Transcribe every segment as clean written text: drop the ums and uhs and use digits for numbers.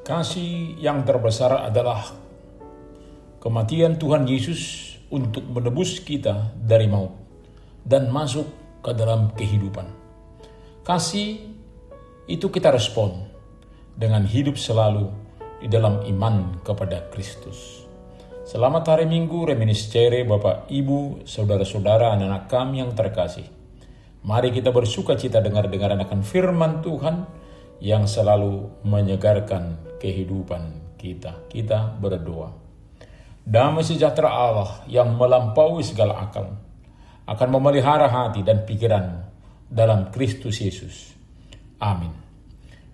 Kasih yang terbesar adalah kematian Tuhan Yesus untuk menebus kita dari maut dan masuk ke dalam kehidupan. Kasih itu kita respon dengan hidup selalu di dalam iman kepada Kristus. Selamat hari Minggu, reminiscere Bapak, Ibu, saudara-saudara, anak-anak kami yang terkasih. Mari kita bersuka cita dengar-dengar akan firman Tuhan yang selalu menyegarkan kehidupan kita. Kita berdoa. Damai sejahtera Allah yang melampaui segala akal akan memelihara hati dan pikiranmu dalam Kristus Yesus. Amin.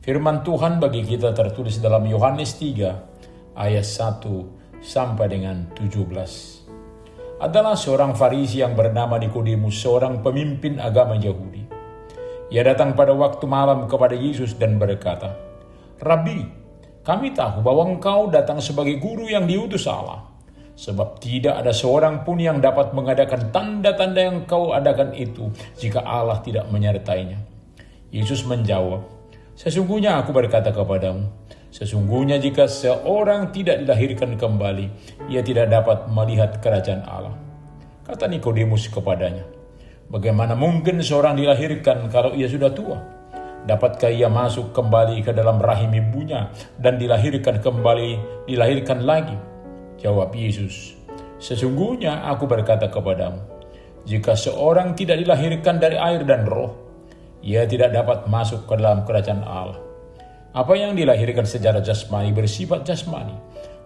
Firman Tuhan bagi kita tertulis dalam Yohanes 3 ayat 1 sampai dengan 17. Adalah seorang Farisi yang bernama Nikodemus, seorang pemimpin agama Yahudi. Ia datang pada waktu malam kepada Yesus dan berkata, "Rabi, kami tahu bahwa engkau datang sebagai guru yang diutus Allah. Sebab tidak ada seorang pun yang dapat mengadakan tanda-tanda yang kau adakan itu jika Allah tidak menyertainya." Yesus menjawab, "Sesungguhnya aku berkata kepadamu, sesungguhnya jika seorang tidak dilahirkan kembali, ia tidak dapat melihat kerajaan Allah." Kata Nikodemus kepadanya, "Bagaimana mungkin seorang dilahirkan kalau ia sudah tua? Dapatkah ia masuk kembali ke dalam rahim ibunya dan dilahirkan lagi?" Jawab Yesus, "Sesungguhnya aku berkata kepadamu, jika seorang tidak dilahirkan dari air dan roh, ia tidak dapat masuk ke dalam kerajaan Allah. Apa yang dilahirkan secara jasmani bersifat jasmani,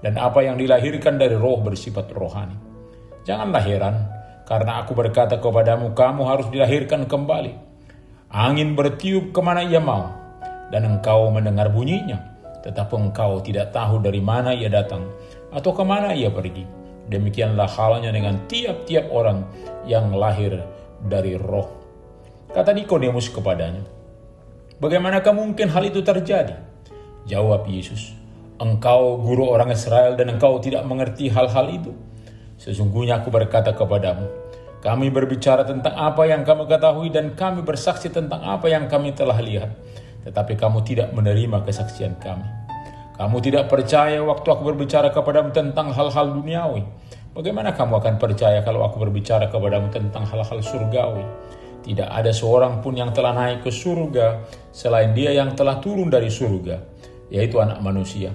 dan apa yang dilahirkan dari roh bersifat rohani. Janganlah heran, karena aku berkata kepadamu, kamu harus dilahirkan kembali. Angin bertiup kemana ia mau, dan engkau mendengar bunyinya, tetapi engkau tidak tahu dari mana ia datang atau kemana ia pergi. Demikianlah halnya dengan tiap-tiap orang yang lahir dari roh." Kata Nikodemus kepadanya, "Bagaimanakah mungkin hal itu terjadi?" Jawab Yesus, "Engkau guru orang Israel dan engkau tidak mengerti hal-hal itu? Sesungguhnya aku berkata kepadamu, kami berbicara tentang apa yang kami ketahui dan kami bersaksi tentang apa yang kami telah lihat. Tetapi kamu tidak menerima kesaksian kami. Kamu tidak percaya waktu aku berbicara kepadamu tentang hal-hal duniawi. Bagaimana kamu akan percaya kalau aku berbicara kepadamu tentang hal-hal surgawi? Tidak ada seorang pun yang telah naik ke surga selain dia yang telah turun dari surga, yaitu Anak Manusia.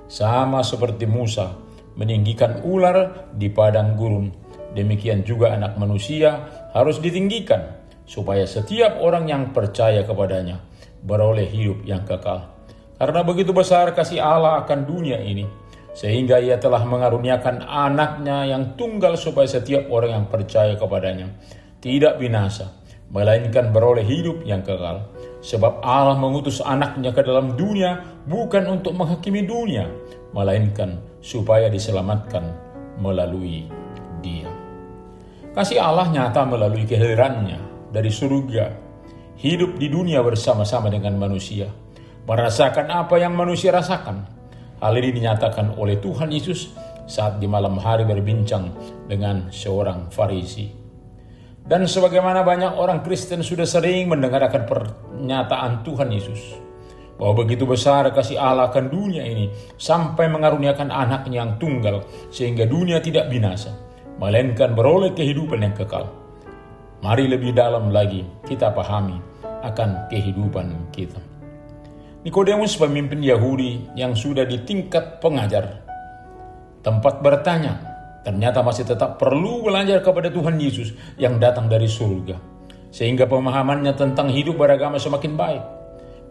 Sama seperti Musa meninggikan ular di padang gurun, demikian juga Anak Manusia harus ditinggikan, supaya setiap orang yang percaya kepadanya beroleh hidup yang kekal. Karena begitu besar kasih Allah akan dunia ini, sehingga ia telah mengaruniakan anaknya yang tunggal supaya setiap orang yang percaya kepadanya tidak binasa, melainkan beroleh hidup yang kekal. Sebab Allah mengutus anaknya ke dalam dunia bukan untuk menghakimi dunia, melainkan supaya diselamatkan melalui dia. Kasih Allah nyata melalui kehadirannya dari surga, hidup di dunia bersama-sama dengan manusia, merasakan apa yang manusia rasakan. Hal ini dinyatakan oleh Tuhan Yesus saat di malam hari berbincang dengan seorang Farisi. Dan sebagaimana banyak orang Kristen sudah sering mendengarkan pernyataan Tuhan Yesus, bahwa begitu besar kasih Allah akan dunia ini sampai mengaruniakan anaknya yang tunggal, sehingga dunia tidak binasa, melainkan beroleh kehidupan yang kekal. Mari lebih dalam lagi kita pahami akan kehidupan kita. Nikodemus, pemimpin Yahudi yang sudah di tingkat pengajar, tempat bertanya, ternyata masih tetap perlu belajar kepada Tuhan Yesus yang datang dari surga, sehingga pemahamannya tentang hidup beragama semakin baik.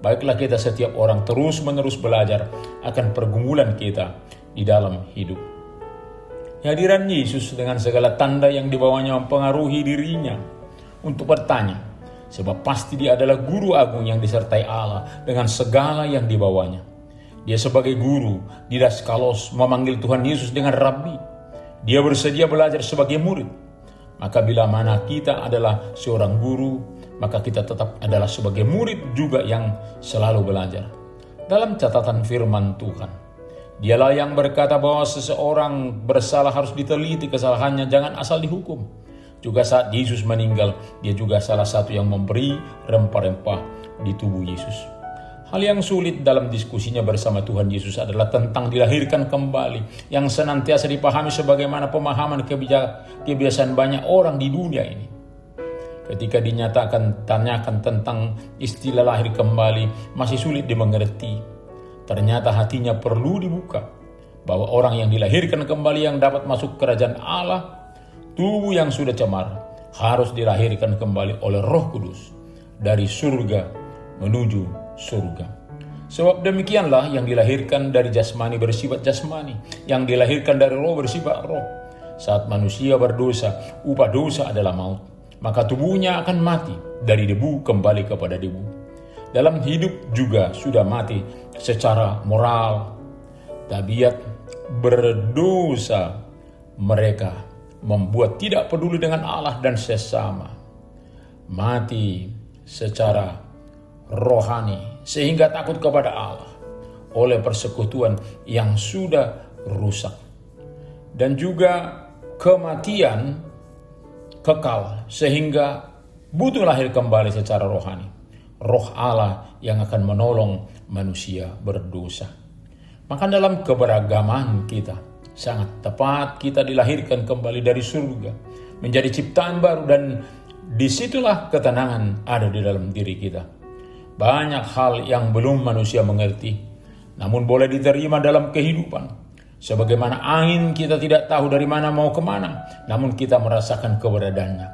Baiklah kita setiap orang terus-menerus belajar akan pergumulan kita di dalam hidup. Kehadiran Yesus dengan segala tanda yang dibawanya mempengaruhi dirinya untuk bertanya, sebab pasti dia adalah guru agung yang disertai Allah dengan segala yang dibawanya. Dia sebagai guru, didaskalos, memanggil Tuhan Yesus dengan Rabi. Dia bersedia belajar sebagai murid. Maka bila mana kita adalah seorang guru, maka kita tetap adalah sebagai murid juga yang selalu belajar. Dalam catatan firman Tuhan, dialah yang berkata bahwa seseorang bersalah harus diteliti kesalahannya, jangan asal dihukum. Juga saat Yesus meninggal, dia juga salah satu yang memberi rempah-rempah di tubuh Yesus. Hal yang sulit dalam diskusinya bersama Tuhan Yesus adalah tentang dilahirkan kembali, yang senantiasa dipahami sebagaimana pemahaman kebiasaan banyak orang di dunia ini. Ketika tanyakan tentang istilah lahir kembali, masih sulit dimengerti. Ternyata hatinya perlu dibuka, bahwa orang yang dilahirkan kembali yang dapat masuk kerajaan Allah, tubuh yang sudah cemar, harus dilahirkan kembali oleh Roh Kudus dari surga menuju surga. Sebab demikianlah yang dilahirkan dari jasmani bersifat jasmani, yang dilahirkan dari roh bersifat roh. Saat manusia berdosa, upah dosa adalah maut, maka tubuhnya akan mati, dari debu kembali kepada debu. Dalam hidup juga sudah mati secara moral. Tabiat berdosa mereka membuat tidak peduli dengan Allah dan sesama. Mati secara rohani sehingga takut kepada Allah oleh persekutuan yang sudah rusak. Dan juga kematian kekal sehingga butuh lahir kembali secara rohani. Roh Allah yang akan menolong manusia berdosa. Maka dalam keberagaman kita sangat tepat kita dilahirkan kembali dari surga menjadi ciptaan baru, dan disitulah ketenangan ada di dalam diri kita. Banyak hal yang belum manusia mengerti, namun boleh diterima dalam kehidupan. Sebagaimana angin kita tidak tahu dari mana mau kemana, namun kita merasakan keberadaannya.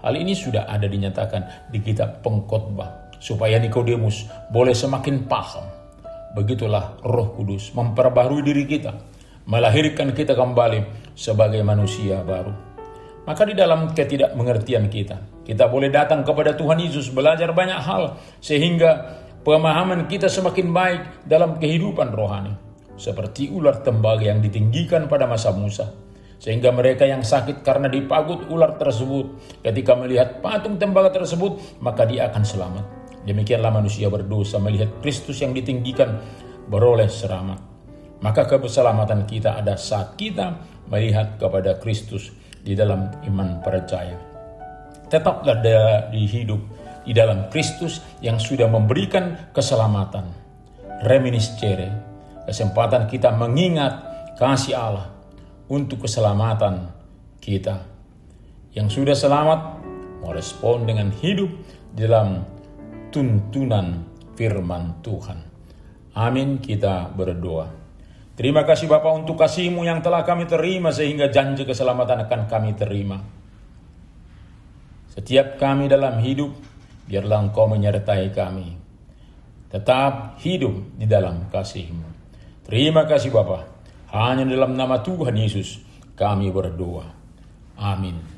Hal ini sudah ada dinyatakan di kitab Pengkhotbah, supaya Nikodemus boleh semakin paham. Begitulah Roh Kudus memperbaharui diri kita, melahirkan kita kembali sebagai manusia baru. Maka di dalam ketidakmengertian kita boleh datang kepada Tuhan Yesus, belajar banyak hal, sehingga pemahaman kita semakin baik dalam kehidupan rohani. Seperti ular tembaga yang ditinggikan pada masa Musa, sehingga mereka yang sakit karena dipagut ular tersebut, ketika melihat patung tembaga tersebut, maka dia akan selamat. Demikianlah manusia berdosa melihat Kristus yang ditinggikan beroleh selamat. Maka keselamatan kita ada saat kita melihat kepada Kristus di dalam iman percaya. Tetaplah di hidup di dalam Kristus yang sudah memberikan keselamatan. Reminiscere, kesempatan kita mengingat kasih Allah untuk keselamatan kita. Yang sudah selamat merespon dengan hidup dalam tuntunan firman Tuhan. Amin, kita berdoa. Terima kasih Bapa untuk kasih-Mu yang telah kami terima, sehingga janji keselamatan akan kami terima. Setiap kami dalam hidup, biarlah Engkau menyertai kami. Tetap hidup di dalam kasih-Mu. Terima kasih Bapa. Hanya dalam nama Tuhan Yesus kami berdoa. Amin.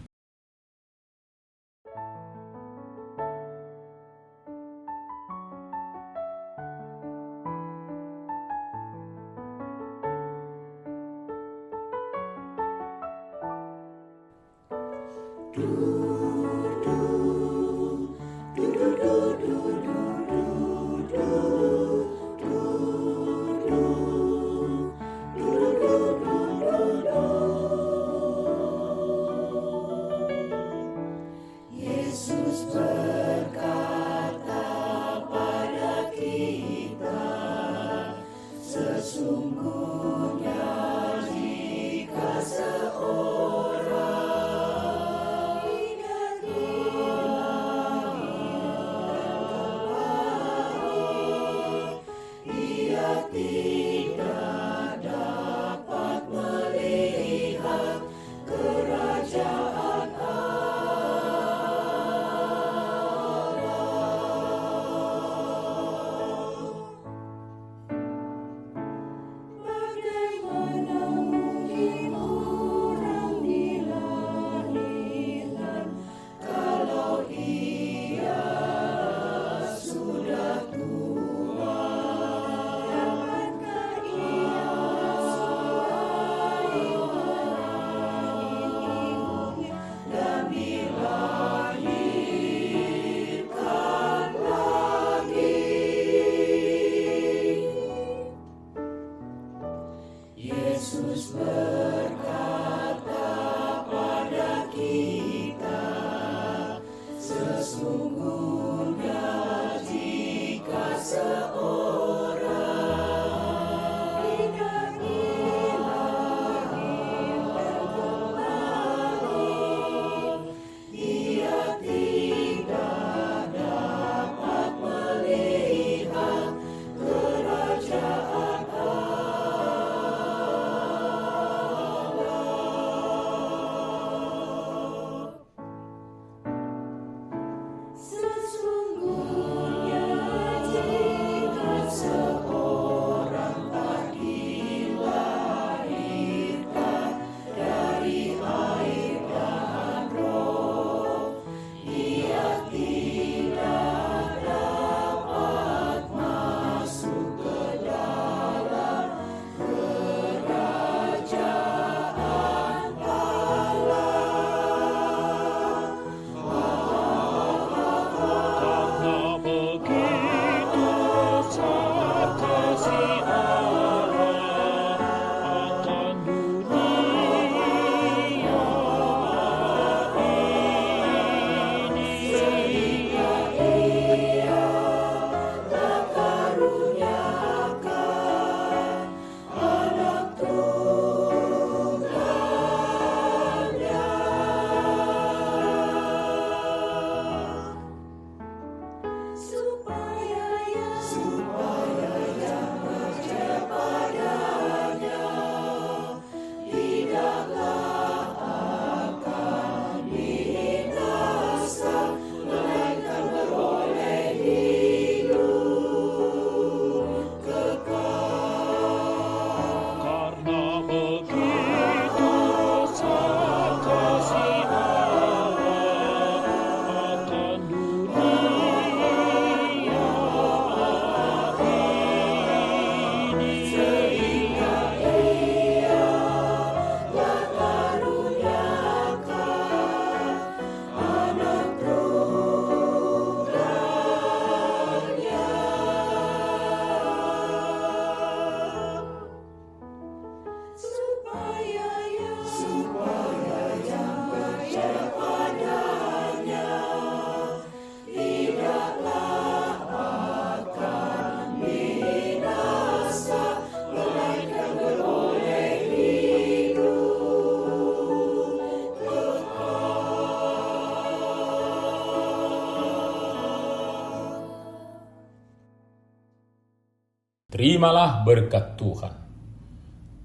Terimalah berkat Tuhan.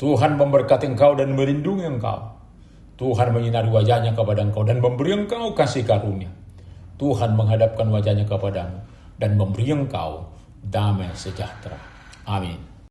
Tuhan memberkati engkau dan melindungi engkau. Tuhan menyinari wajahnya kepada engkau dan memberi engkau kasih karunia. Tuhan menghadapkan wajahnya kepadamu dan memberi engkau damai sejahtera. Amin.